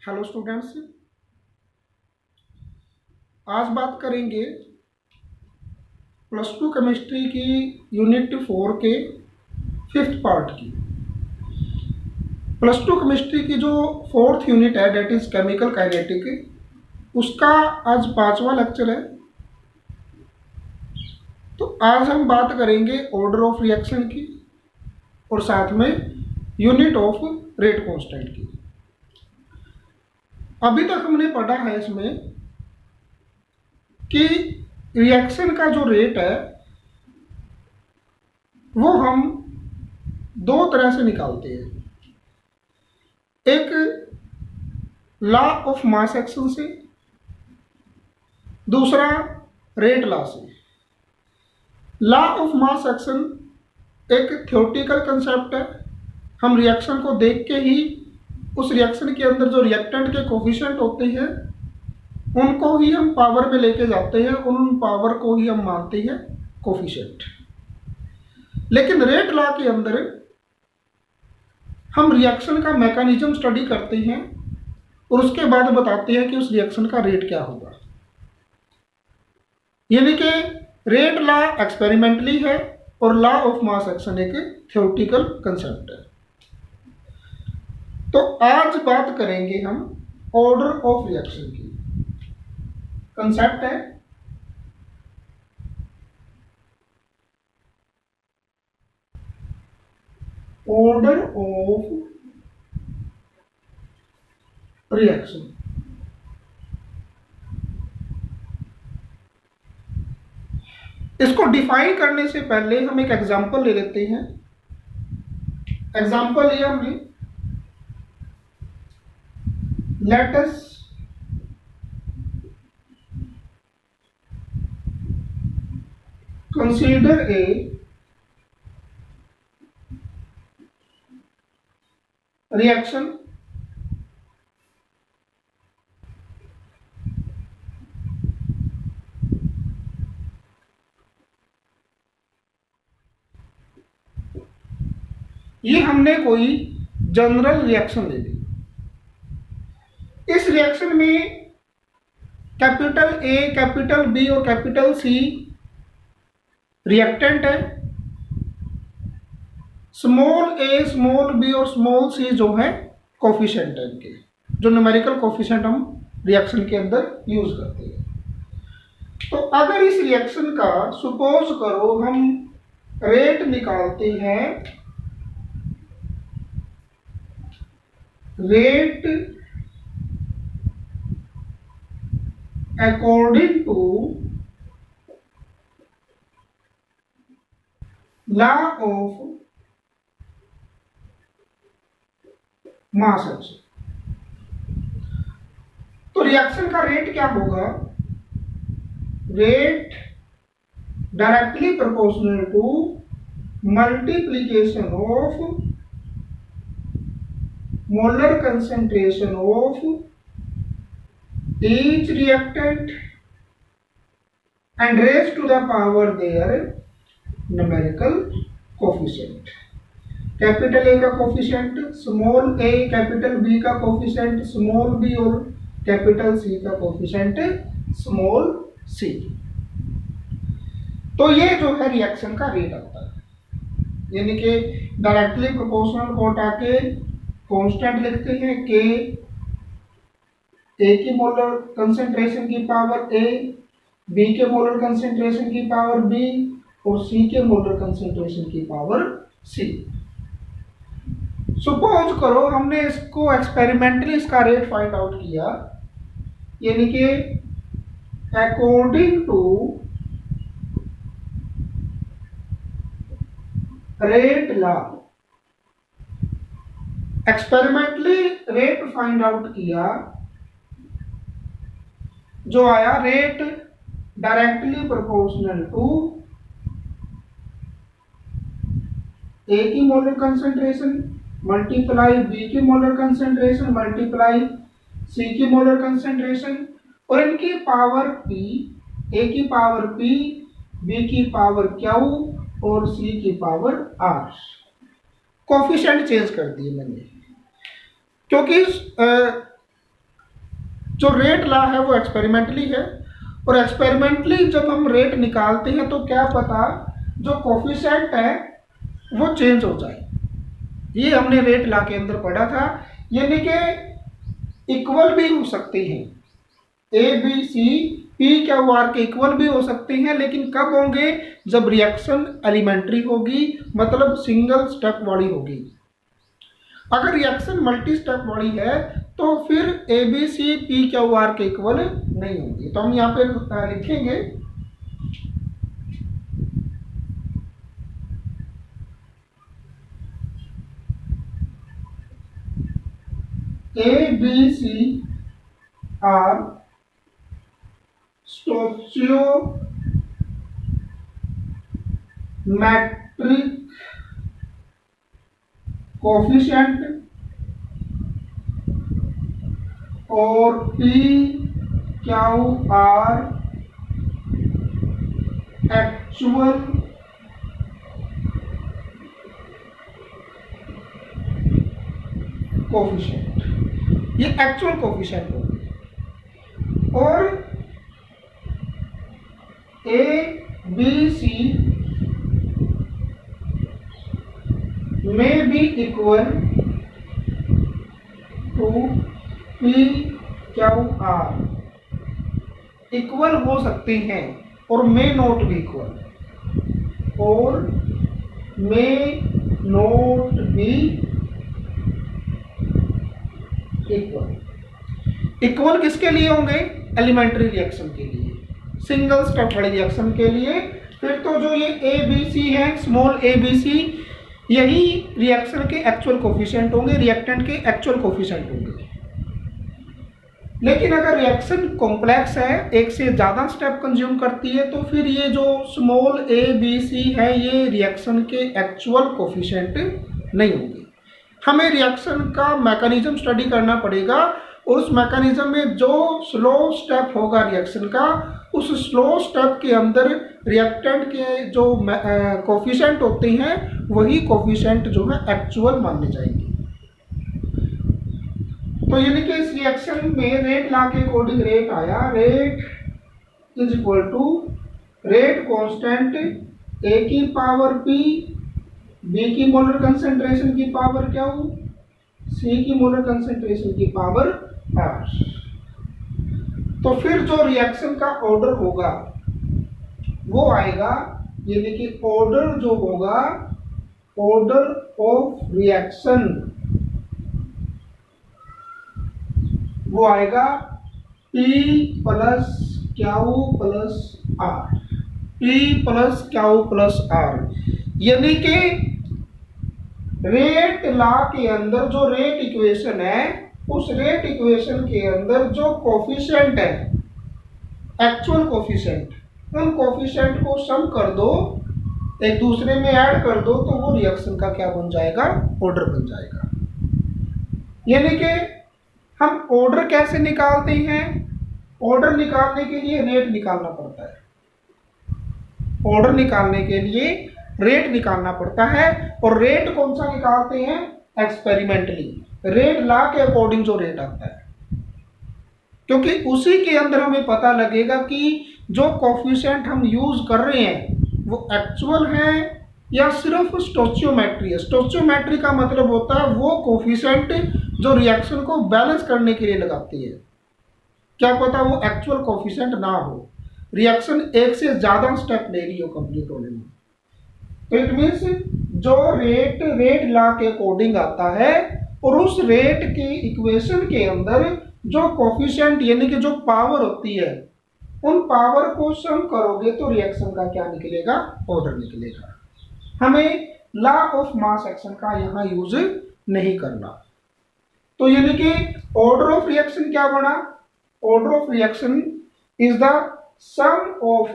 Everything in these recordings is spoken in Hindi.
हेलो स्टूडेंट्स, आज बात करेंगे +2 केमिस्ट्री की यूनिट 4 के 5th पार्ट की। +2 केमिस्ट्री की जो 4th यूनिट है डेट इज केमिकल काइनेटिक, उसका आज 5वां लेक्चर है। तो आज हम बात करेंगे ऑर्डर ऑफ रिएक्शन की और साथ में यूनिट ऑफ रेट कांस्टेंट की। अभी तक हमने पढ़ा है इसमें कि रिएक्शन का जो रेट है वो हम दो तरह से निकालते हैं, एक लॉ ऑफ मास एक्शन से, दूसरा रेट लॉ से। लॉ ऑफ मास एक्शन एक थ्योरेटिकल कंसेप्ट है। हम रिएक्शन को देख के ही उस रिएक्शन के अंदर जो रिएक्टेंट के कोफिशिएंट होते हैं उनको ही हम पावर में लेके जाते हैं, उन पावर को ही हम मानते हैं कोफिशिएंट। लेकिन रेट लॉ के अंदर हम रिएक्शन का मैकेनिज्म स्टडी करते हैं और उसके बाद बताते हैं कि उस रिएक्शन का रेट क्या होगा। यानी कि रेट लॉ एक्सपेरिमेंटली है और लॉ ऑफ मास एक्शन एक थ्योरेटिकल कंसेप्ट है। तो आज बात करेंगे हम ऑर्डर ऑफ रिएक्शन की। कंसेप्ट है ऑर्डर ऑफ रिएक्शन। इसको डिफाइन करने से पहले हम एक एग्जांपल ले लेते हैं। एग्जांपल लिया हमने, let us consider a reaction ये हमने कोई जनरल रिएक्शन ले ली। इस रिएक्शन में कैपिटल ए, कैपिटल बी और कैपिटल सी रिएक्टेंट है, स्मॉल ए, स्मॉल बी और स्मॉल सी जो है कोफिशिएंट है इनके, जो न्यूमेरिकल कोफिशिएंट हम रिएक्शन के अंदर यूज करते हैं। तो अगर इस रिएक्शन का सपोज करो हम रेट निकालते हैं, rate according to law of mass action. तो रिएक्शन का रेट क्या होगा? Rate directly proportional to multiplication of molar concentration of each reactant and raised to the power their numerical coefficient। Capital A का कोफिशिएंट, स्मॉल ए, कैपिटल बी का कोफिशिएंट स्मॉल बी और कैपिटल सी का कोफिशिएंट स्मॉल सी। तो ये जो है रिएक्शन का रेट आता है, यानी कि डायरेक्टली प्रोपोर्शनल को हटा के कांस्टेंट लिखते हैं के, ए की मोलर कंसेंट्रेशन की पावर ए, बी के मोलर कंसेंट्रेशन की पावर बी और सी के मोलर कंसेंट्रेशन की पावर सी। सपोज करो हमने इसको एक्सपेरिमेंटली इसका रेट फाइंड आउट किया, यानी कि according to rate law experimentally rate find out किया, जो आया rate directly proportional to A की मोलर कंसेंट्रेशन मल्टीप्लाई बी की मोलर कंसेंट्रेशन मल्टीप्लाई सी की मोलर कंसेंट्रेशन और इनकी पावर पी, ए की पावर पी, बी की पावर क्यू और सी की पावर आर। कोफिशिएंट चेंज कर दिए मैंने, क्योंकि जो रेट लॉ है वो एक्सपेरिमेंटली है, और एक्सपेरिमेंटली जब हम रेट निकालते हैं तो क्या पता जो कोफिशिएंट है वो चेंज हो जाए। ये हमने रेट लॉ के अंदर पढ़ा था, यानी कि इक्वल भी हो सकती हैं, A B C P Q R के इक्वल भी हो सकते हैं, लेकिन कब होंगे? जब रिएक्शन एलिमेंट्री होगी, मतलब सिंगल स्टेप वाली होगी। अगर रिएक्शन मल्टी स्टेप वाली है तो फिर A B C P Q R के इक्वल नहीं होगी। तो हम यहाँ पे लिखेंगे A B C are stoichiometric coefficient और P Q R actual coefficient, ये एक्चुअल कोफिशिएंट होगी। और A B C may be equal to P Q R, equal हो सकते हैं और मे नॉट बी इक्वल, और may not be equal. Equal किसके लिए होंगे? एलिमेंट्री रिएक्शन के लिए, सिंगल स्टेप वाली रिएक्शन के लिए। फिर तो जो ये ए बी सी है, स्मॉल ए बी सी, यही रिएक्शन के एक्चुअल कोफिशिएंट होंगे, रिएक्टेंट के एक्चुअल कोफिशिएंट होंगे। लेकिन अगर रिएक्शन कॉम्प्लेक्स है, एक से ज़्यादा स्टेप कंज्यूम करती है, तो फिर ये जो स्मॉल ए बी सी है ये रिएक्शन के एक्चुअल कोफिशिएंट नहीं होंगे। हमें रिएक्शन का मैकेनिज्म स्टडी करना पड़ेगा, और उस मैकेनिज्म में जो स्लो स्टेप होगा रिएक्शन का, उस स्लो स्टेप के अंदर रिएक्टेंट के जो कोफिशिएंट होते हैं वही कोफिशिएंट जो है एक्चुअल माने जाएंगे। तो यानी कि इस रिएक्शन में रेट लॉ के अकॉर्डिंग रेट आया, rate is equal to rate constant A की पावर पी, बी की मोलर कंसेंट्रेशन की पावर क्या हो, सी की मोलर कंसेंट्रेशन की पावर आर। तो फिर जो रिएक्शन का ऑर्डर होगा वो आएगा, यानी कि ऑर्डर जो होगा, ऑर्डर ऑफ रिएक्शन वो आएगा P plus Q plus R, P plus Q plus R. यानी कि रेट लॉ के अंदर जो रेट इक्वेशन है, उस रेट इक्वेशन के अंदर जो कोफिशिएंट है, एक्चुअल कोफिशिएंट, उन कोफिशिएंट को सम कर दो, एक दूसरे में ऐड कर दो, तो वो रिएक्शन का क्या बन जाएगा? ऑर्डर बन जाएगा। यानी कि हम ऑर्डर कैसे निकालते हैं? ऑर्डर निकालने के लिए रेट निकालना पड़ता है, ऑर्डर निकालने के लिए रेट निकालना पड़ता है। और रेट कौन सा निकालते हैं? एक्सपेरिमेंटली, रेट लॉ के अकॉर्डिंग जो रेट आता है, क्योंकि उसी के अंदर हमें पता लगेगा कि जो कोफिशिएंट हम यूज कर रहे हैं वो एक्चुअल है या सिर्फ स्टोचियोमेट्री है। स्टोचियोमेट्री का मतलब होता है वो कोफिशिएंट जो रिएक्शन को बैलेंस करने के लिए लगाती है। क्या पता वो एक्चुअल कोफिशिएंट ना हो, रिएक्शन एक से ज़्यादा स्टेप ले रही हो कंप्लीट होने में। तो इट मीन्स जो रेट लॉ के अकॉर्डिंग आता है, और उस रेट के इक्वेशन के अंदर जो कोफिशिएंट यानी कि जो पावर होती है, उन पावर को सम करोगे तो रिएक्शन का क्या निकलेगा? ऑर्डर निकलेगा। हमें लॉ ऑफ मास एक्शन का यहाँ यूज नहीं करना। तो यानी कि ऑर्डर ऑफ रिएक्शन क्या बना? Order of reaction is the sum of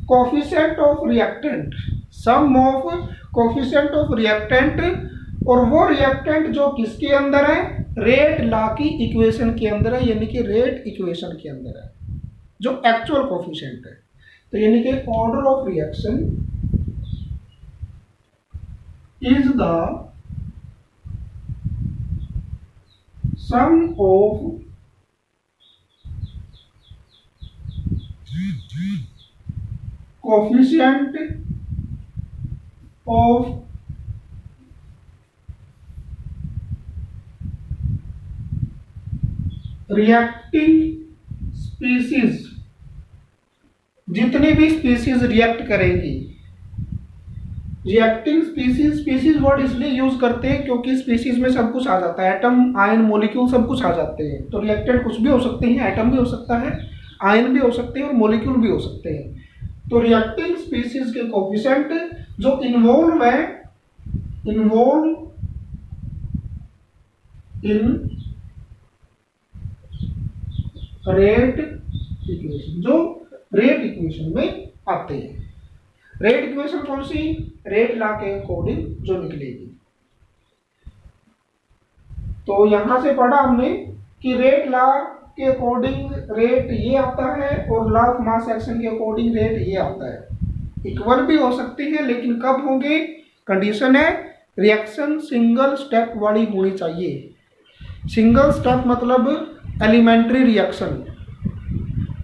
coefficient of reactant, sum of coefficient of reactant, और वो रिएक्टेंट जो किसके अंदर है? रेट लॉ की इक्वेशन के अंदर है, यानी कि रेट इक्वेशन के अंदर है, जो एक्चुअल कोफिशिएंट है। तो यानी कि order of reaction is the sum of coefficient of reacting species, जितनी भी स्पीसीज रिएक्ट करेंगी, रिएक्टिंग स्पीसीज, स्पीसीज वर्ड इसलिए यूज करते हैं क्योंकि स्पीसीज में सब कुछ आ जाता है, एटम, आयन, मॉलिक्यूल सब कुछ आ जाते हैं। तो रिएक्टेंट कुछ भी हो सकते हैं, एटम भी हो सकता है, आयन भी हो सकते हैं और मॉलिक्यूल भी हो सकते हैं। तो रिएक्टिंग स्पीसीज के कोफिशिएंट जो इन्वॉल्व है, इन्वॉल्व इन रेट इक्वेशन, जो रेट इक्वेशन में आते हैं। रेट इक्वेशन कौन सी? रेट लॉ के अकॉर्डिंग जो निकलेगी। तो यहां से पढ़ा हमने कि रेट लॉ के अकॉर्डिंग रेट ये आता है और लॉ ऑफ मास एक्शन के अकॉर्डिंग रेट ये आता है। इक्वल भी हो सकती है, लेकिन कब होंगे? कंडीशन है रिएक्शन सिंगल स्टेप वाली होनी चाहिए। सिंगल स्टेप मतलब एलिमेंट्री रिएक्शन।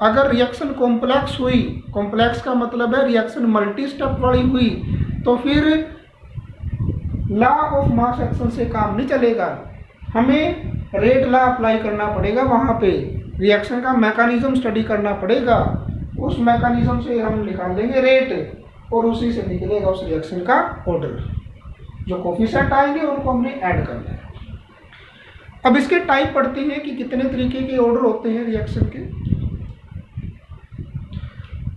अगर रिएक्शन कॉम्प्लेक्स हुई, कॉम्प्लेक्स का मतलब है रिएक्शन मल्टी स्टेप वाली हुई, तो फिर लॉ ऑफ मास एक्शन से काम नहीं चलेगा। हमें रेट लॉ अप्लाई करना पड़ेगा, वहां पे रिएक्शन का मैकेनिज्म स्टडी करना पड़ेगा। उस मैकेनिज्म से हम निकाल देंगे रेट और उसी से निकलेगा उस रिएक्शन का ऑर्डर। जो कोफिशिएंट आएंगे उनको हमने ऐड करना है। अब इसके टाइप पढ़ते हैं कि कितने तरीके के ऑर्डर होते हैं रिएक्शन के।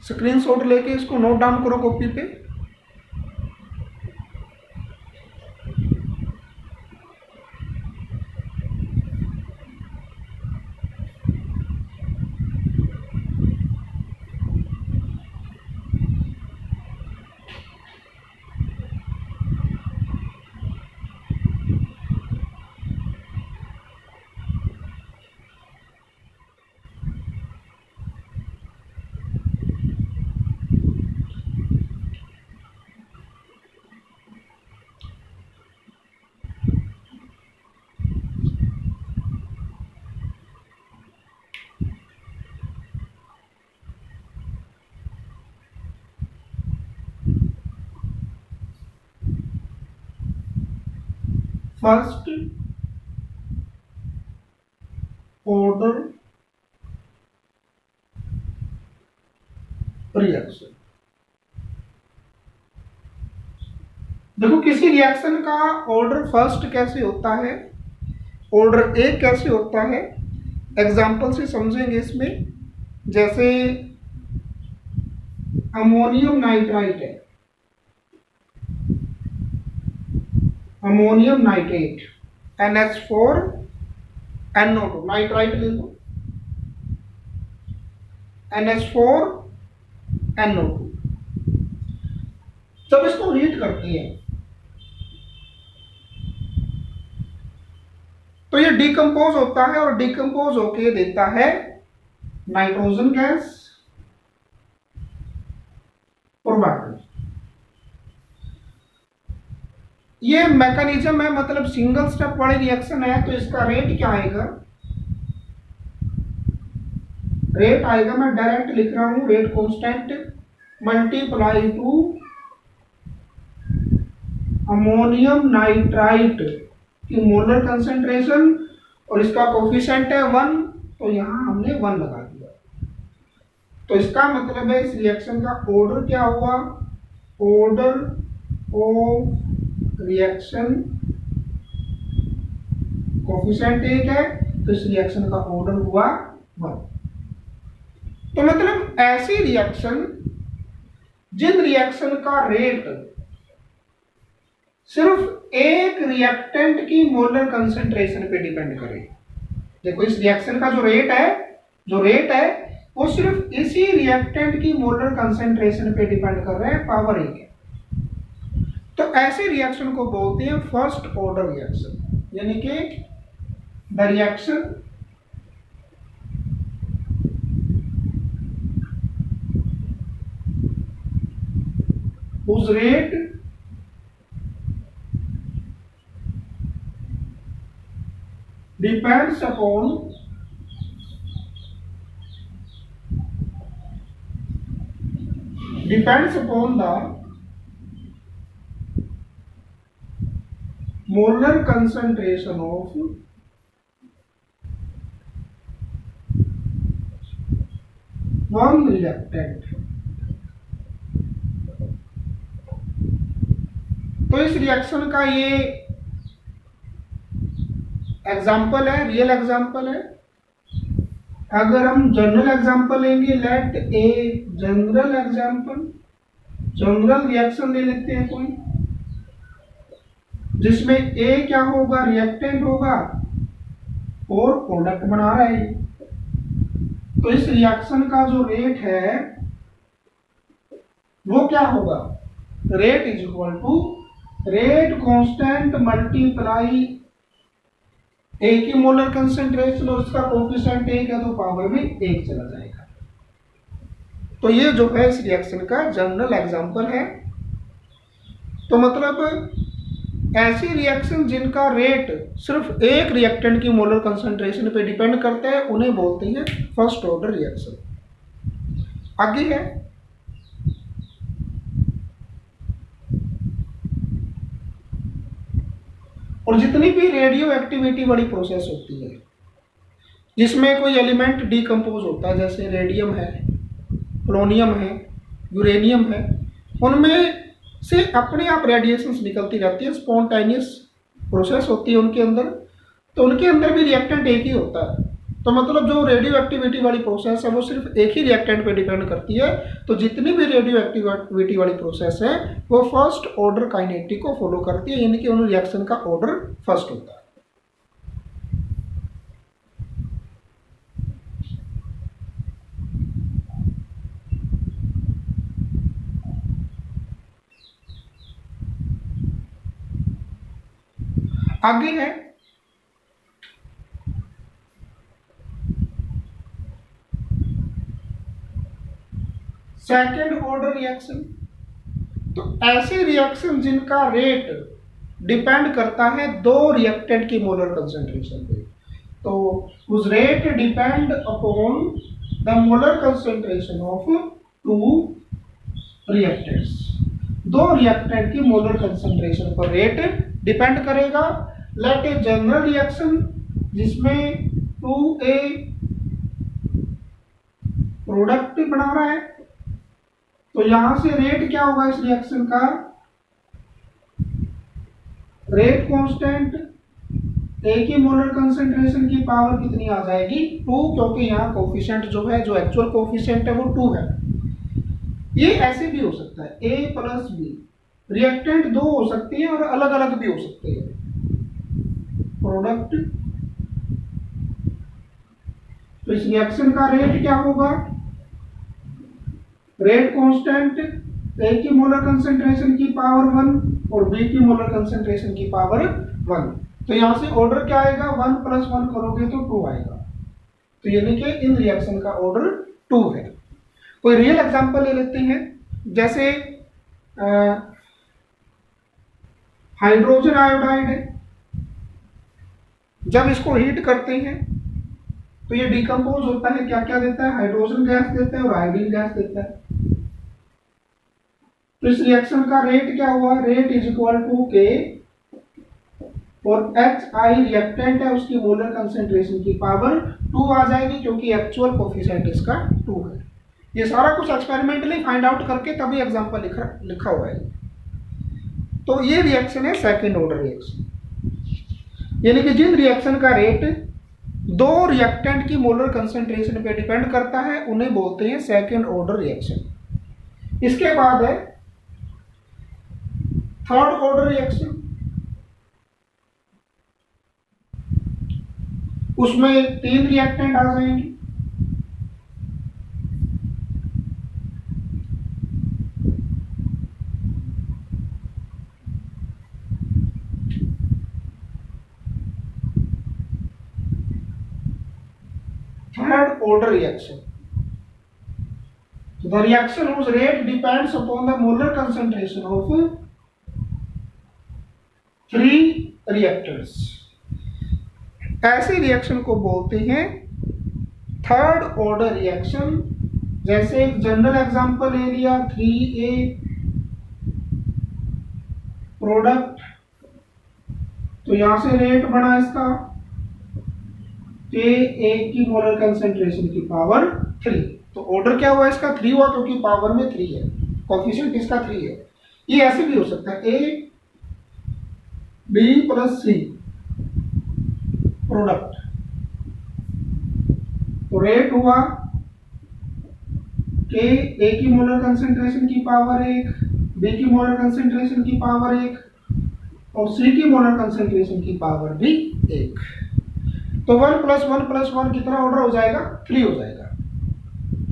स्क्रीनशॉट लेके इसको नोट डाउन करो कॉपी पे। First order reaction. देखो किसी रिएक्शन का ऑर्डर फर्स्ट कैसे होता है, ऑर्डर ए कैसे होता है, एग्जाम्पल से समझेंगे इसमें। जैसे अमोनियम नाइट्राइट है, अमोनियम नाइट्रेट NH4NO2, नाइट्राइट ले लो NH4NO2। जब इसको हीट करते हैं तो ये डिकम्पोज होता है और डिकम्पोज होके देता है नाइट्रोजन गैस और वाटर। ये मैकेनिज्म है, मतलब सिंगल स्टेप वाली रिएक्शन है। तो इसका रेट क्या आएगा? रेट आएगा, मैं डायरेक्ट लिख रहा हूं, rate constant multiply two ammonium nitrite की मोलर कंसेंट्रेशन और इसका कोफिशिएंट है 1, तो यहां हमने 1 लगा दिया। तो इसका मतलब है इस रिएक्शन का ऑर्डर क्या हुआ? ऑर्डर ऑफ रिएक्शन, कोफिशिएंट 1 है तो इस रिएक्शन का ऑर्डर हुआ 1। तो मतलब ऐसी रिएक्शन जिन रिएक्शन का रेट सिर्फ एक रिएक्टेंट की मोलर कंसेंट्रेशन पे डिपेंड करे। देखो इस रिएक्शन का जो रेट है वो सिर्फ इसी रिएक्टेंट की मोलर कंसेंट्रेशन पे डिपेंड कर रहा है, पावर 1 है। तो ऐसे रिएक्शन को बोलते हैं फर्स्ट ऑर्डर रिएक्शन, यानी कि the reaction whose rate depends upon depends upon the molar concentration of one reactant। तो इस रिएक्शन का ये एग्जाम्पल है, रियल एग्जाम्पल है। अगर हम जनरल एग्जाम्पल लेंगे, late a general example, general reaction ले लेते हैं कोई, जिसमें ए क्या होगा, रिएक्टेंट होगा और प्रोडक्ट बना रहा है। तो इस रिएक्शन का जो रेट है वो क्या होगा, rate is equal to rate constant multiply A की मोलर कंसेंट्रेशन और उसका कोफिशिएंट 1 है तो पावर में 1 चला जाएगा। तो ये जो है इस रिएक्शन का जनरल एग्जांपल है। तो मतलब ऐसी रिएक्शन जिनका रेट सिर्फ एक रिएक्टेंट की मोलर कंसेंट्रेशन पे डिपेंड करता है उन्हें बोलते हैं फर्स्ट ऑर्डर रिएक्शन। आगे है और जितनी भी रेडियो एक्टिविटी वाली प्रोसेस होती है जिसमें कोई एलिमेंट डिकम्पोज होता है, जैसे रेडियम है, पोलोनियम है, यूरेनियम है, उनमें से अपने आप रेडिएशंस निकलती रहती है, स्पॉन्टेनियस प्रोसेस होती है उनके अंदर। तो उनके अंदर भी रिएक्टेंट एक ही होता है। तो मतलब जो रेडियो एक्टिविटी वाली प्रोसेस है वो सिर्फ एक ही रिएक्टेंट पे डिपेंड करती है। तो जितनी भी रेडियो एक्टिविटी वाली प्रोसेस है वो फर्स्ट ऑर्डर काइनेटिक को फॉलो करती है, यानी कि उन रिएक्शन का ऑर्डर फर्स्ट होता है। आगे है सेकेंड ऑर्डर रिएक्शन। तो ऐसे रिएक्शन जिनका रेट डिपेंड करता है दो रिएक्टेंट की मोलर कंसेंट्रेशन पे। तो उस rate depend upon the molar concentration of to reactants. दो रिएक्टेंट की मोलर कंसेंट्रेशन पर रेट डिपेंड करेगा। लेट ए जनरल रिएक्शन जिसमें 2A प्रोडक्ट बना रहा है, तो यहां से रेट क्या होगा इस रिएक्शन का, रेट कांस्टेंट ए की मोलर कंसेंट्रेशन की पावर कितनी आ जाएगी, 2, क्योंकि यहाँ कोफिशिएंट जो है, जो एक्चुअल कोफिशिएंट है वो 2 है। ये ऐसे भी हो सकता है A प्लस बी, रिएक्टेंट दो हो सकती है और अलग अलग भी हो सकते हैं। प्रोडक्ट, तो इस रिएक्शन का रेट क्या होगा, रेट कांस्टेंट ए की मोलर कंसेंट्रेशन की पावर 1 और बी की मोलर कंसेंट्रेशन की पावर 1। तो यहां से ऑर्डर क्या आएगा, 1 + 1 करोगे तो 2 आएगा। तो यानी कि इन रिएक्शन का ऑर्डर 2 है। कोई रियल एग्जांपल ले लेते हैं, जैसे हाइड्रोजन आयोडाइड है। जब इसको हीट करते हैं तो ये डिकम्पोज होता है, क्या क्या देता है, हाइड्रोजन गैस देता है और आयोडीन गैस देता है। तो इस रिएक्शन का रेट क्या हुआ, rate is equal to K और HI रिएक्टेंट है, उसकी मोलर कंसेंट्रेशन की पावर 2 आ जाएगी, क्योंकि एक्चुअल कोफिशिएंट इसका 2 है। ये सारा कुछ एक्सपेरिमेंटली फाइंड आउट करके तभी एग्जांपल लिखा हुआ है। तो ये रिएक्शन है सेकंड ऑर्डर रिएक्शन, यानी कि जिन रिएक्शन का रेट दो रिएक्टेंट की मोलर कंसेंट्रेशन पे डिपेंड करता है उन्हें बोलते हैं सेकंड ऑर्डर रिएक्शन। इसके बाद है थर्ड ऑर्डर रिएक्शन। उसमें 3 रिएक्टेंट आ जाएंगे। Third order reaction. So the reaction whose rate depends upon the molar concentration of 3 reactants. ऐसे रिएक्शन को बोलते हैं थर्ड ऑर्डर रिएक्शन, जैसे एक जनरल एग्जांपल ले लिया 3A प्रोडक्ट, तो यहां से रेट बना इसका A की मोलर कंसेंट्रेशन की पावर 3। तो ऑर्डर क्या हुआ इसका 3 हुआ, क्योंकि पावर में 3 है, कोफिशिएंट इसका 3 है। ये ऐसे भी हो सकता है A B plus C product, तो रेट हुआ कि A की मोलर कंसेंट्रेशन की पावर 1, B की मोलर कंसेंट्रेशन की पावर 1 और C की मोलर कंसेंट्रेशन की पावर भी 1। तो 1 प्लस 1 प्लस 1 कितना ऑर्डर हो जाएगा 3 हो जाएगा।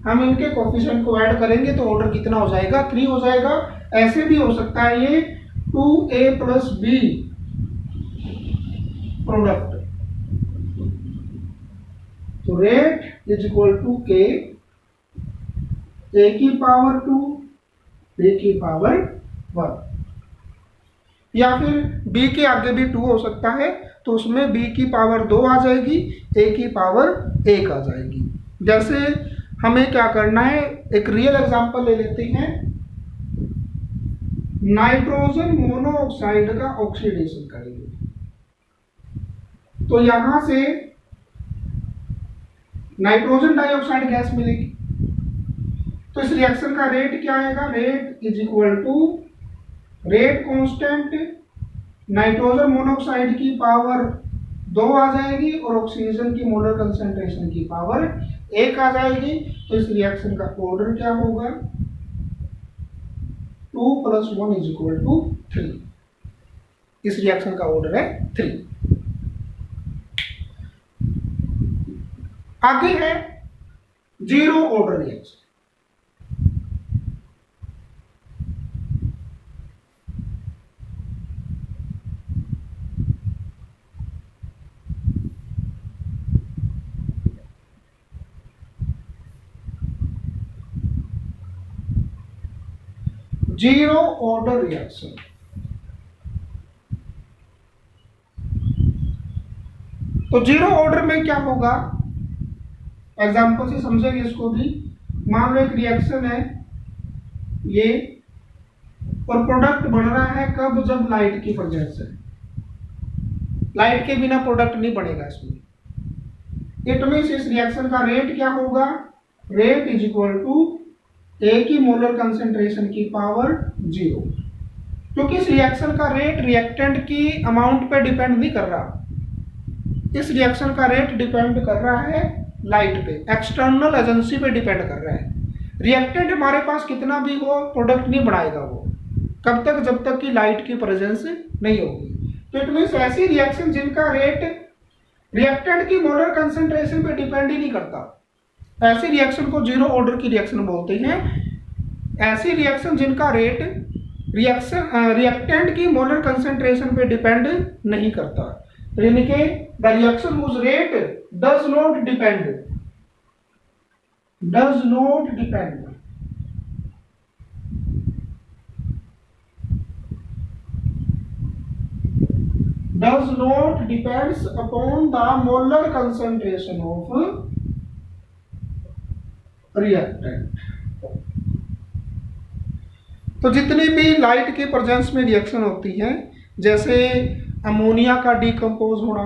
हम इनके कोफिशिएंट को ऐड करेंगे तो ऑर्डर कितना हो जाएगा 3 हो जाएगा। ऐसे भी हो सकता है ये 2A प्लस B प्रोडक्ट, तो रेट इज इक्वल टू के A की पावर 2 B की पावर 1, या फिर B के आगे भी 2 हो सकता है, तो उसमें B की पावर 2 आ जाएगी, A की पावर 1 आ जाएगी। जैसे हमें क्या करना है, एक रियल एग्जांपल ले लेते हैं, नाइट्रोजन मोनोऑक्साइड का ऑक्सीडेशन करेंगे। तो यहां से नाइट्रोजन डाइऑक्साइड गैस मिलेगी, तो इस रिएक्शन का रेट क्या आएगा, rate is equal to rate constant nitrogen monoxide की पावर 2 आ जाएगी और ऑक्सीजन की मोलर कंसेंट्रेशन की पावर 1 आ जाएगी। तो इस रिएक्शन का ऑर्डर क्या होगा 2 प्लस 1 इज इक्वल टू 3। इस रिएक्शन का ऑर्डर है 3। आगे है zero order reaction. Zero order reaction, तो जीरो ऑर्डर में क्या होगा, एग्जांपल से समझेंगे इसको भी। मान लो एक रिएक्शन है ये और प्रोडक्ट बन रहा है कब, जब लाइट की प्रेजेंस है। लाइट के बिना प्रोडक्ट नहीं बनेगा इसमें। इट मींस इस रिएक्शन का रेट क्या होगा, rate is equal to A की मोलर कंसेंट्रेशन की पावर 0, क्योंकि इस रिएक्शन का रेट रिएक्टेंट की अमाउंट पे डिपेंड नहीं कर रहा। इस रिएक्शन का रेट डिपेंड कर रहा है लाइट पे, एक्सटर्नल एजेंसी पे डिपेंड कर रहा है। रिएक्टेंट हमारे पास कितना भी हो, प्रोडक्ट नहीं बनाएगा वो, कब तक, जब तक कि लाइट की प्रेजेंस नहीं होगी। तो इट मींस ऐसी रिएक्शन जिनका रेट रिएक्टेंट की मोलर कंसेंट्रेशन पे डिपेंड ही नहीं करता, ऐसी रिएक्शन को जीरो ऑर्डर की रिएक्शन बोलते हैं। ऐसी रिएक्शन जिनका रेट रिएक्टेंट की मोलर कंसेंट्रेशन पे डिपेंड नहीं करता, यानी कि the reaction whose rate does not depend upon the molar concentration of reactant. तो जितनी भी लाइट के प्रेजेंस में रिएक्शन होती हैं, जैसे अमोनिया का डिकम्पोज होना,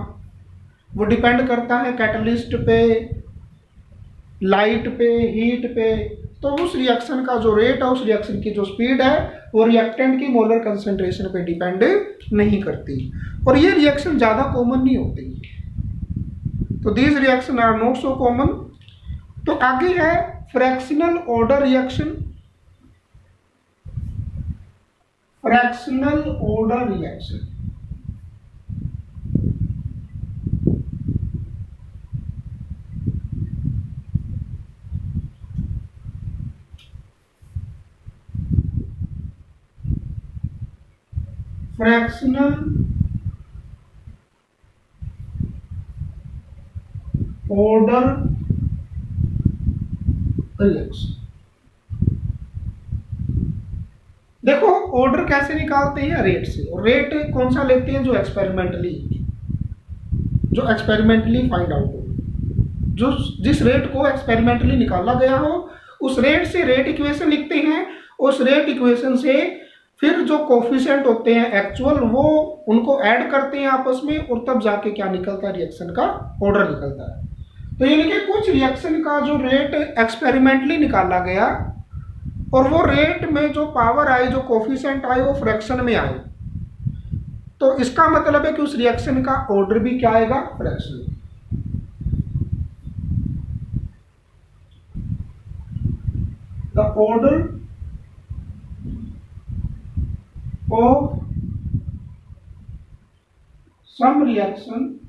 वो डिपेंड करता है कैटलिस्ट पे, लाइट पे, हीट पे। तो उस रिएक्शन का जो रेट है, उस रिएक्शन की जो स्पीड है, वो रिएक्टेंट की मोलर कंसेंट्रेशन पे डिपेंड नहीं करती, और ये रिएक्शन ज़्यादा कॉमन नहीं होती। तो these reaction are not so common. तो आगे है fractional order reaction. Fractional order reaction, fractional order reaction. देखो ऑर्डर कैसे निकालते हैं, रेट से। और रेट कौन सा लेते हैं, जो एक्सपेरिमेंटली फाइंड आउट हो, जो जिस रेट को एक्सपेरिमेंटली निकाला गया हो उस रेट से रेट इक्वेशन लिखते हैं, उस रेट इक्वेशन से फिर जो कोफिशिएंट होते हैं एक्चुअल वो उनको ऐड करते हैं आपस में, और तब जाके क्या निकलता है, रिएक्शन का ऑर्डर निकलता है। तो यानी कि कुछ रिएक्शन का जो रेट एक्सपेरिमेंटली निकाला गया और वो रेट में जो पावर आई, जो कोफिशिएंट आए, वो फ्रैक्शन में आए, तो इसका मतलब है कि उस रिएक्शन का ऑर्डर भी क्या आएगा, fraction. The order of some reaction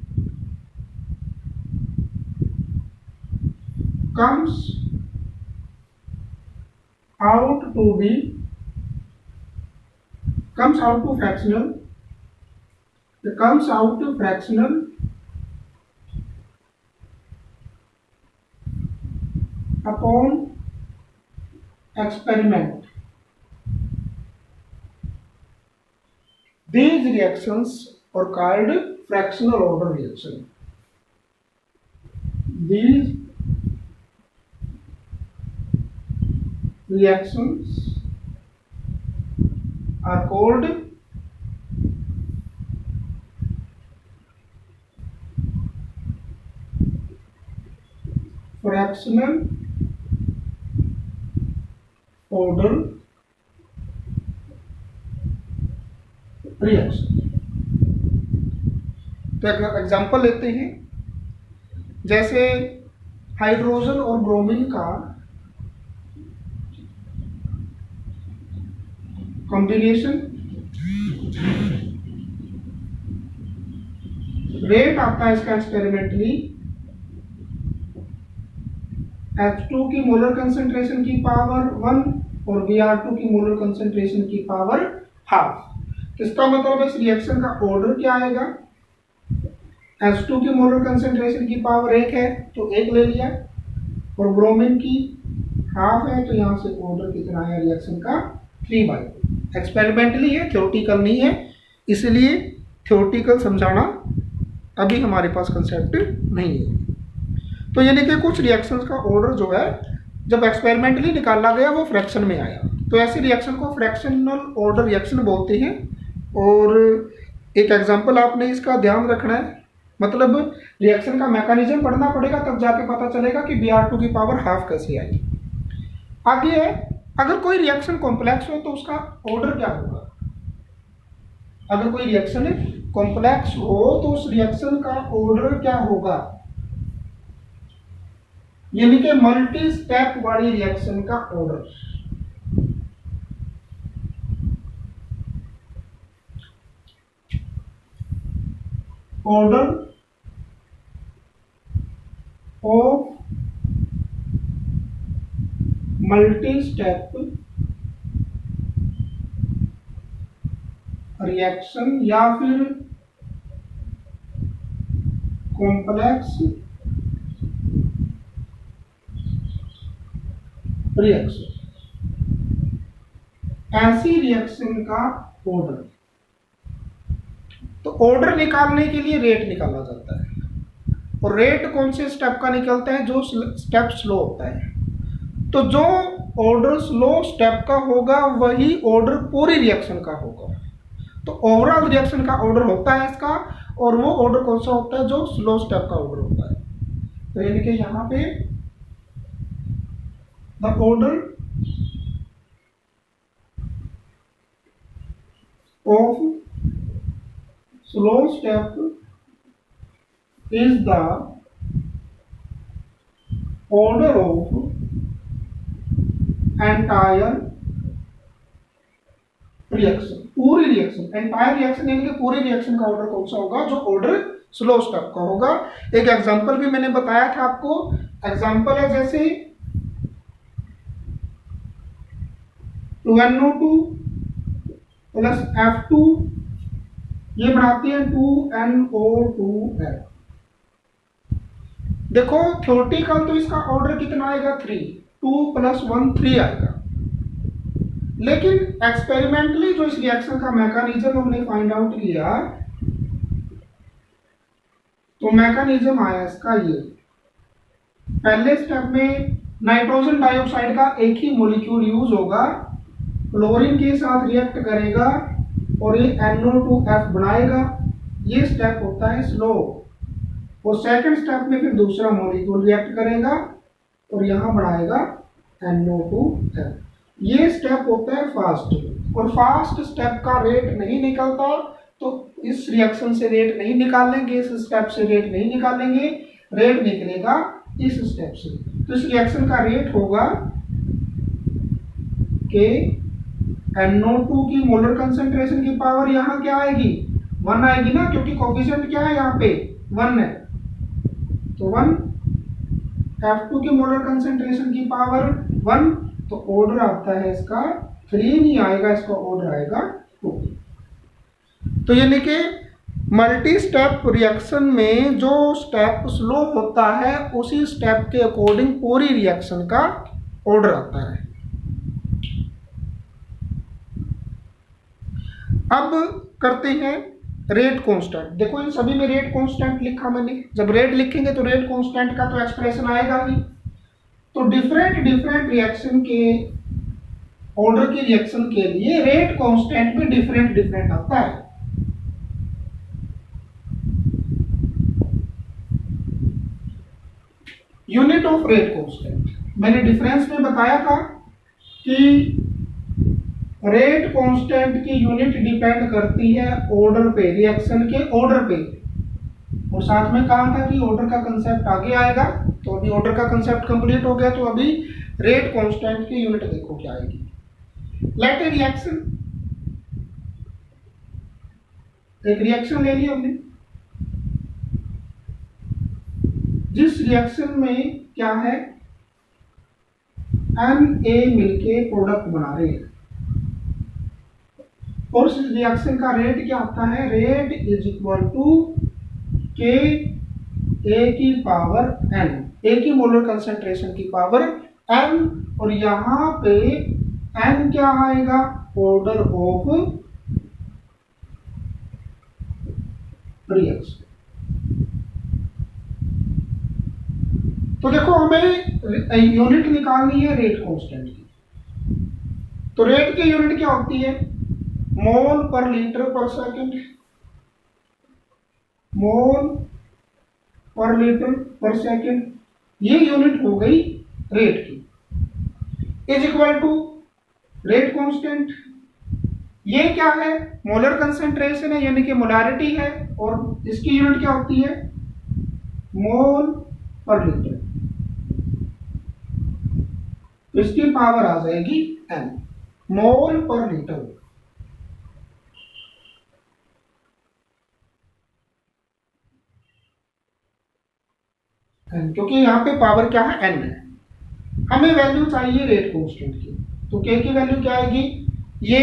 comes out to fractional, it comes out to fractional upon experiment. These reactions are called fractional order reaction. These reactions are called fractional order reaction. तो एक एग्जांपल लेते हैं, जैसे हाइड्रोजन और ब्रोमीन का कॉम्बिनेशन, रेट आता है इसका एक्सपेरिमेंटली H2 की मोलर कंसेंट्रेशन की पावर 1 और Br2 की मोलर कंसेंट्रेशन की पावर हाफ। इसका मतलब इस रिएक्शन का ऑर्डर क्या आएगा, H2 की मोलर कंसेंट्रेशन की पावर 1 है तो 1 ले लिया, और ब्रोमीन की हाफ है तो यहाँ से ऑर्डर कितना है रिएक्शन का, 3/2। एक्सपेरिमेंटली है, थ्योरेटिकल नहीं है, इसलिए थ्योरेटिकल समझाना अभी हमारे पास कंसेप्ट नहीं है। तो यानी कि कुछ रिएक्शंस का ऑर्डर जो है जब एक्सपेरिमेंटली निकाला गया वो फ्रैक्शन में आया, तो ऐसे रिएक्शन को फ्रैक्शनल ऑर्डर रिएक्शन बोलते हैं। और एक एग्जांपल आपने इसका ध्यान रखना है, मतलब रिएक्शन का मैकेनिज्म पढ़ना पड़ेगा, तब जाके पता चलेगा कि Br2 की पावर हाफ कैसे आई। आगे है, अगर कोई रिएक्शन कॉम्प्लेक्स हो तो उसका ऑर्डर क्या होगा। अगर कोई रिएक्शन कॉम्प्लेक्स हो तो उस रिएक्शन का ऑर्डर क्या होगा, यानी कि मल्टी स्टेप वाली रिएक्शन का order. Order of multi step reaction या फिर कॉम्प्लेक्स रिएक्शन, ऐसी रिएक्शन का ऑर्डर। तो ऑर्डर निकालने के लिए रेट निकाला जाता है, और रेट कौन से स्टेप का निकलता है, जो स्टेप स्लो होता है। तो जो ऑर्डर स्लो स्टेप का होगा वही ऑर्डर पूरी रिएक्शन का होगा। तो ओवरऑल रिएक्शन का ऑर्डर होता है इसका, और वो ऑर्डर कौन सा होता है, जो स्लो स्टेप का ऑर्डर होता है। तो यानी कि यहाँ पे the order of slow step is the order of entire reaction, पूरी रिएक्शन। एंटायर रिएक्शन यानी कि पूरी रिएक्शन का ऑर्डर कौन सा होगा, जो ऑर्डर स्लो स्टेप का होगा। एक एग्जांपल भी मैंने बताया था आपको, एग्जांपल है जैसे 2NO2 प्लस F2 ये बनाती है 2NO2F। देखो थ्योरेटिकल तो इसका ऑर्डर कितना आएगा, 3, 2 + 1 3 आएगा, लेकिन एक्सपेरिमेंटली जो इस रिएक्शन का मैकेनिज्म हमने फाइंड आउट किया, तो मैकेनिज्म आया इसका ये। पहले स्टेप में नाइट्रोजन डाइऑक्साइड का एक ही मॉलिक्यूल यूज होगा, क्लोरीन के साथ रिएक्ट करेगा और ये NO2F बनाएगा। ये स्टेप होता है स्लो। और सेकंड स्टेप में फिर दूसरा मॉलिक्यूल रिएक्ट करेगा और यहाँ बनाएगा NO2F। ये स्टेप होता है फास्ट। और फास्ट स्टेप का रेट नहीं निकलता, तो इस रिएक्शन से रेट नहीं निकालेंगे, इस स्टेप से रेट नहीं निकालेंगे, रेट निकलेगा इस स्टेप से। तो इस रिएक्शन का रेट होगा कि NO2 की मोलर कंसेंट्रेशन की पावर यहाँ क्या आएगी, 1 आएगी ना, क्योंकि कोफिशिएंट क्या है यहाँ पे 1 है। तो 1, F2 की मोलर कंसेंट्रेशन की पावर 1, तो ऑर्डर आता है इसका 3 नहीं आएगा, इसका ऑर्डर आएगा 2। तो यानी कि मल्टी स्टेप रिएक्शन में जो स्टेप स्लो होता है उसी स्टेप के अकॉर्डिंग पूरी रिएक्शन का ऑर्डर आता है। अब करते हैं रेट कांस्टेंट। देखो इन सभी में रेट कांस्टेंट लिखा मैंने, जब रेट लिखेंगे तो रेट कांस्टेंट का तो एक्सप्रेशन आएगा ही। तो डिफरेंट रिएक्शन के ऑर्डर की रिएक्शन के लिए रेट कांस्टेंट भी डिफरेंट आता है। यूनिट ऑफ रेट कांस्टेंट मैंने डिफरेंस में बताया था कि रेट कांस्टेंट की यूनिट डिपेंड करती है ऑर्डर पे, रिएक्शन के ऑर्डर पे। और साथ में कहा था कि ऑर्डर का कंसेप्ट आगे आएगा। तो अभी ऑर्डर का कंसेप्ट कंप्लीट हो गया, तो अभी रेट कांस्टेंट की यूनिट देखो क्या आएगी। लेट ए रिएक्शन, एक रिएक्शन ले लिया हमने, जिस रिएक्शन में क्या है Na मिलके प्रोडक्ट बना रहे हैं, और इस रिएक्शन का रेट क्या आता है, रेट इज इक्वल टू के ए की पावर n, ए की मोलर कंसेंट्रेशन की पावर n, और यहाँ पे n क्या आएगा, ऑर्डर ऑफ रिएक्शन। तो देखो हमें यूनिट निकालनी है रेट कांस्टेंट की। तो रेट की यूनिट क्या होती है, मोल पर लीटर पर सेकंड, मोल पर लीटर पर सेकंड, ये यूनिट हो गई रेट की। Is equal to rate constant, ये क्या है, मोलर कंसेंट्रेशन है यानी कि मोलारिटी है, और इसकी यूनिट क्या होती है, मोल पर लीटर। इसकी पावर आ जाएगी n, मोल पर लीटर। क्योंकि यहाँ पे पावर क्या है, n है। हमें वैल्यू चाहिए रेट कांस्टेंट की, तो k की वैल्यू क्या आएगी, ये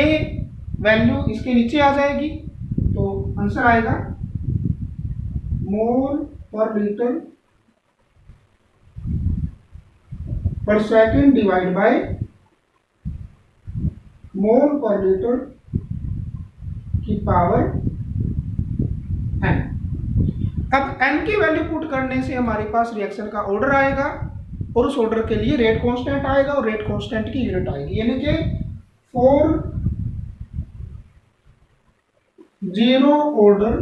वैल्यू इसके नीचे आ जाएगी, तो आंसर आएगा मोल पर लीटर पर सेकंड डिवाइड बाय मोल पर लीटर की पावर n। अब n की वैल्यू पुट करने से हमारे पास रिएक्शन का ऑर्डर आएगा, और उस ऑर्डर के लिए रेट कांस्टेंट आएगा, और रेट कांस्टेंट की यूनिट आएगी, यानी कि for 0 order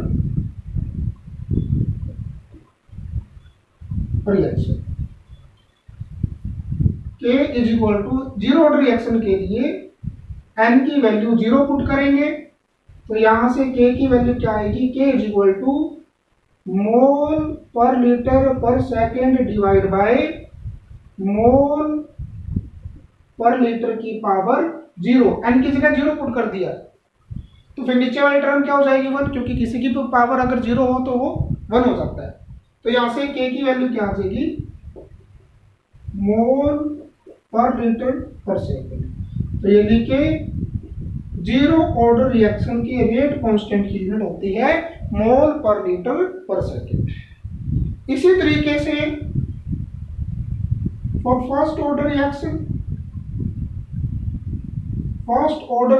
reaction K is equal to 0 order reaction के लिए n की वैल्यू 0 पुट करेंगे, तो यहां से K की वैल्यू क्या आएगी, K इज इक्वल टू मोल पर लीटर पर सेकेंड डिवाइड बाय मोल पर लीटर की पावर 0, n की जगह 0 पुट कर दिया, तो फिर नीचे वाली टर्म क्या हो जाएगी 1, क्योंकि किसी की पावर अगर 0 हो तो वो 1 हो जाता है। तो यहां से K की वैल्यू क्या आ जाएगी, मोल पर लीटर पर सेकेंड। तो ये लिखे 0 ऑर्डर रिएक्शन की रेट कांस्टेंट की यूनिट होती है मोल पर लीटर पर सेकेंड। इसी तरीके से फॉर फर्स्ट ऑर्डर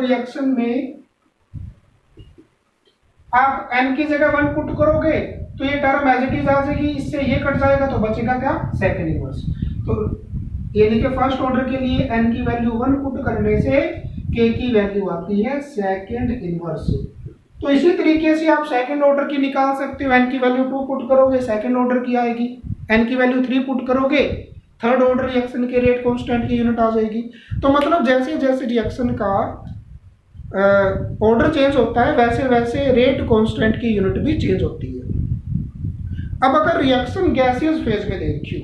रिएक्शन में आप n की जगह 1 पुट करोगे तो ये टर्म एज इट इज आ जाएगी, इससे ये कट जाएगा तो बचेगा क्या, सेकंड इनवर्स। तो यानी कि फर्स्ट ऑर्डर के लिए n की वैल्यू 1 पुट करने से k की वैल्यू आती है सेकंड इनवर्स। तो इसी तरीके से आप सेकंड ऑर्डर की निकाल सकते हो। n की वैल्यू 2 पुट करोगे सेकंड ऑर्डर की आएगी, n की वैल्यू 3 पुट करोगे थर्ड ऑर्डर रिएक्शन के रेट कांस्टेंट की यूनिट आ जाएगी। तो मतलब जैसे जैसे रिएक्शन का ऑर्डर चेंज होता है वैसे वैसे रेट कांस्टेंट की यूनिट भी चेंज होती है। अब अगर रिएक्शन गैसियस फेज में देखियो,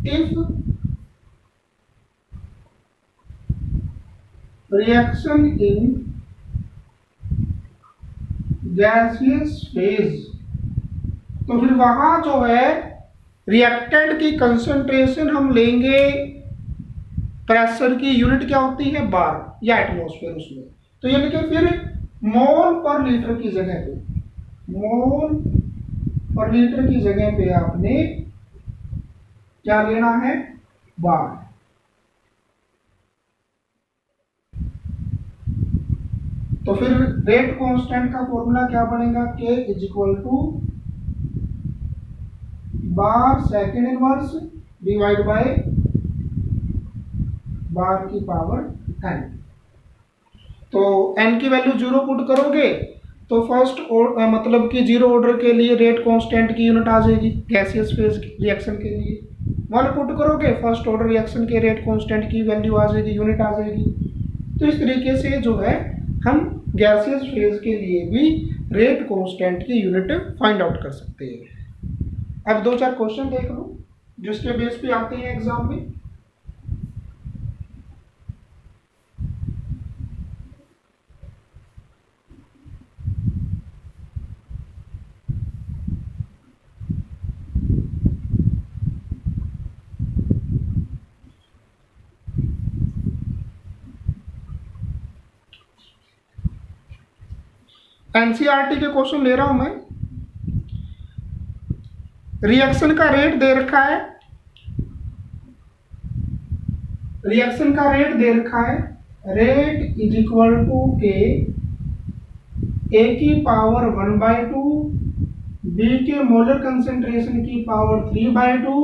if reaction in gaseous phase, तो फिर वहां जो है रिएक्टेंट की कंसंट्रेशन हम लेंगे, प्रेशर की यूनिट क्या होती है बार या एटमॉस्फेयर उसमें। तो यानी कि फिर मोल पर लीटर की जगह पे, मोल पर लीटर की जगह पे आपने क्या लेना है, बार। तो फिर रेट कांस्टेंट का फॉर्मूला क्या बनेगा, K is equal to bar second inverse divide by bar की पावर n। तो n की वैल्यू 0 पुट करोगे तो फर्स्ट मतलब कि जीरो ऑर्डर के लिए रेट कांस्टेंट की यूनिट आ जाएगी गैसियस फेज रिएक्शन के लिए। 1 पुट करोगे फर्स्ट ऑर्डर रिएक्शन के रेट कांस्टेंट की वैल्यू आ जाएगी, यूनिट आ जाएगी। तो इस तरीके से जो है हम गैसियस फेज के लिए भी रेट कांस्टेंट की यूनिट फाइंड आउट कर सकते हैं। अब 2-4 क्वेश्चन देख लो जिसके बेस पे आते हैं एग्जाम में। एनसीईआरटी के क्वेश्चन ले रहा हूं मैं। रिएक्शन का रेट दे रखा है, रिएक्शन का रेट दे रखा है, रेट इज इक्वल टू के ए की पावर 1/2, बी के मोलर कंसेंट्रेशन की पावर 3/2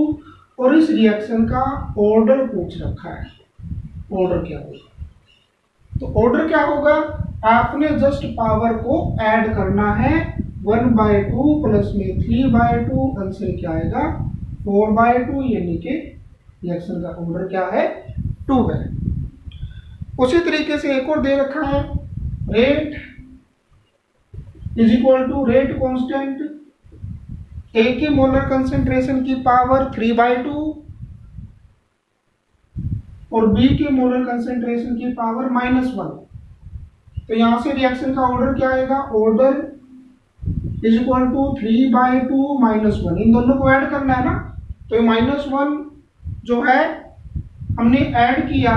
और इस रिएक्शन का ऑर्डर पूछ रखा है। ऑर्डर क्या होगा, तो ऑर्डर क्या होगा, आपने जस्ट पावर को ऐड करना है, 1/2 प्लस में 3/2 आंसर क्या आएगा 4/2, यानी कि रिएक्शन का ऑर्डर क्या है 2 है। उसी तरीके से एक और दे रखा है, rate is equal to rate constant A की मोलर कंसेंट्रेशन की पावर 3/2 और बी के मोलर कंसेंट्रेशन की पावर -1। तो यहां से रिएक्शन का ऑर्डर क्या आएगा, ऑर्डर इज इक्वल टू 3/2 -1, इन दोनों को ऐड करना है ना। तो -1 जो है हमने ऐड किया,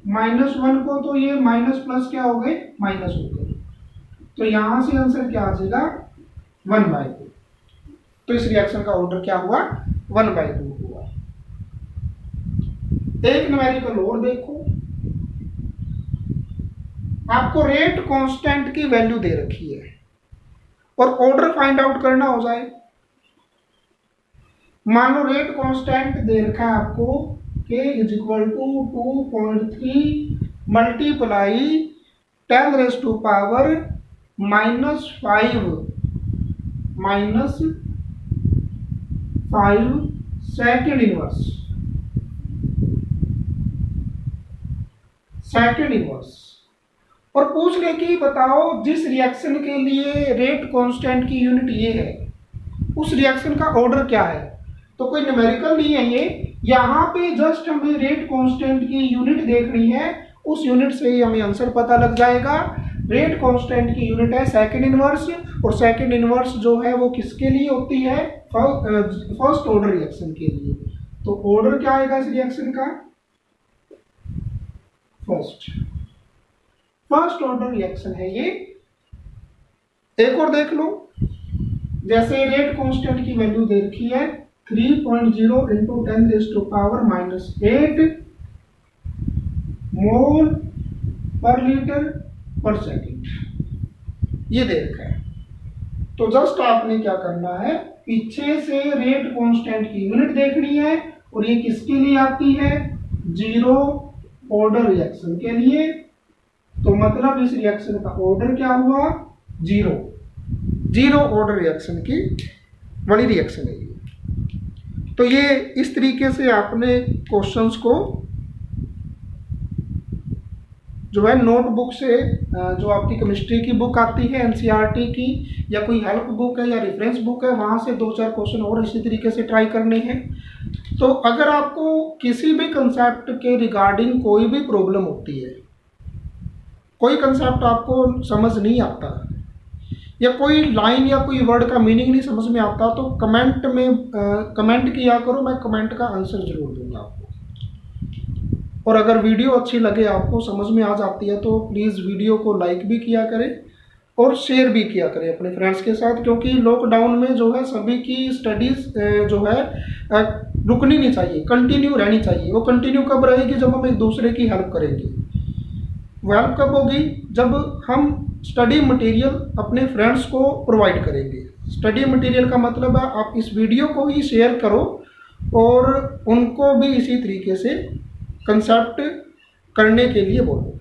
-1 को तो ये माइनस प्लस क्या हो गए माइनस हो गए। तो यहां से आंसर क्या आ जाएगा 1/2। तो इस रिएक्शन का ऑर्डर क्या हुआ 1/2 हुआ। एक न्यूमेरिकल और देखो, आपको रेट कांस्टेंट की वैल्यू दे रखी है और ऑर्डर फाइंड आउट करना हो जाए। मान लो रेट कांस्टेंट दे रखा है आपको K is equal to 2.3 multiply 10⁻⁵ -5 second inverse और पूछ ले कि बताओ जिस रिएक्शन के लिए रेट कांस्टेंट की यूनिट ये है उस रिएक्शन का ऑर्डर क्या है। तो कोई न्यूमेरिकल नहीं है ये, यहाँ पे जस्ट हमें रेट कांस्टेंट की यूनिट देखनी है, उस यूनिट से ही हमें आंसर पता लग जाएगा। रेट कांस्टेंट की यूनिट है सेकंड इनवर्स और सेकंड इनवर्स जो है वो किसके लिए होती है फर्स्ट ऑर्डर रिएक्शन के लिए। तो ऑर्डर क्या आएगा इस रिएक्शन का फर्स्ट ऑर्डर रिएक्शन है ये। एक और देख लो, जैसे रेट कांस्टेंट की वैल्यू दे रखी है 3.0 इंटू 10⁻⁸ मोल पर लीटर पर सेकेंड ये दे रखा है। तो जस्ट आपने क्या करना है, पीछे से रेट कांस्टेंट की यूनिट देखनी है और ये किसके लिए आती है? जीरो ऑर्डर रिएक्शन के लिए। तो मतलब इस रिएक्शन का ऑर्डर क्या हुआ? जीरो ऑर्डर रिएक्शन की वाली रिएक्शन है ये। तो ये इस तरीके से आपने क्वेश्चंस को जो है नोटबुक से, जो आपकी केमिस्ट्री की बुक आती है एनसीईआरटी की, या कोई हेल्प बुक है या रेफरेंस बुक है, वहाँ से 2-4 क्वेश्चन और इसी तरीके से ट्राई करने हैं। तो अगर आपको किसी भी कंसेप्ट के रिगार्डिंग कोई भी प्रॉब्लम होती है, कोई कंसेप्ट आपको समझ नहीं आता, या कोई लाइन या कोई वर्ड का मीनिंग नहीं समझ में आता, तो कमेंट में कमेंट किया करो, मैं कमेंट का आंसर जरूर दूंगा आपको। और अगर वीडियो अच्छी लगे, आपको समझ में आ जाती है, तो प्लीज़ वीडियो को लाइक भी किया करें और शेयर भी किया करें अपने फ्रेंड्स के साथ, क्योंकि लॉकडाउन में जो है सभी की स्टडीज़ जो है रुकनी नहीं चाहिए, कंटिन्यू रहनी चाहिए। वो कंटिन्यू कब रहेगी? जब हम एक दूसरे की हेल्प करेंगे। वो हेल्प कब होगी? जब हम स्टडी मटेरियल अपने फ्रेंड्स को प्रोवाइड करेंगे। स्टडी मटेरियल का मतलब है आप इस वीडियो को ही शेयर करो और उनको भी इसी तरीके से कंसेप्ट करने के लिए बोलो।